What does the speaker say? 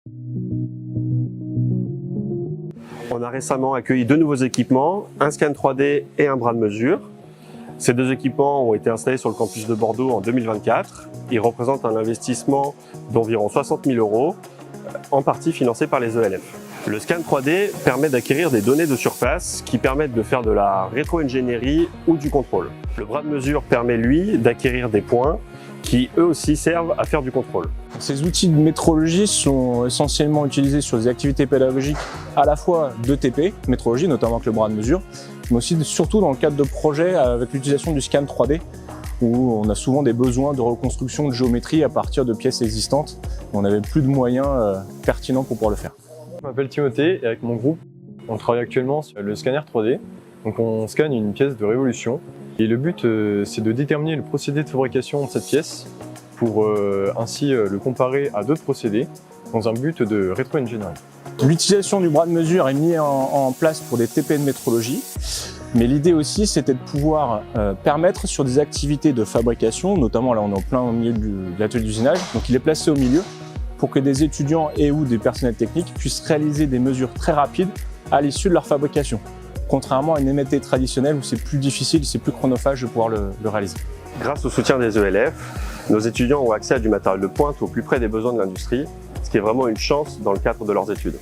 On a récemment accueilli deux nouveaux équipements, un scan 3D et un bras de mesure. Ces deux équipements ont été installés sur le campus de Bordeaux en 2024. Ils représentent un investissement d'environ 60 000 €, en partie financé par les ELF. Le scan 3D permet d'acquérir des données de surface qui permettent de faire de la rétro-ingénierie ou du contrôle. Le bras de mesure permet, lui, d'acquérir des points qui, eux aussi, servent à faire du contrôle. Ces outils de métrologie sont essentiellement utilisés sur des activités pédagogiques à la fois de TP, métrologie, notamment avec le bras de mesure, mais aussi surtout dans le cadre de projets avec l'utilisation du scan 3D, où on a souvent des besoins de reconstruction de géométrie à partir de pièces existantes. On n'avait plus de moyens pertinents pour pouvoir le faire. Je m'appelle Timothée et avec mon groupe, on travaille actuellement sur le scanner 3D. Donc on scanne une pièce de révolution et le but c'est de déterminer le procédé de fabrication de cette pièce pour ainsi le comparer à d'autres procédés dans un but de rétro-ingénierie. L'utilisation du bras de mesure est mise en place pour des TP de métrologie, mais l'idée aussi c'était de pouvoir permettre sur des activités de fabrication, notamment là on est en plein milieu de l'atelier d'usinage, donc il est placé au milieu pour que des étudiants et ou des personnels techniques puissent réaliser des mesures très rapides à l'issue de leur fabrication, contrairement à une MLT traditionnelle où c'est plus difficile, c'est plus chronophage de pouvoir le réaliser. Grâce au soutien des ELF, nos étudiants ont accès à du matériel de pointe au plus près des besoins de l'industrie, ce qui est vraiment une chance dans le cadre de leurs études.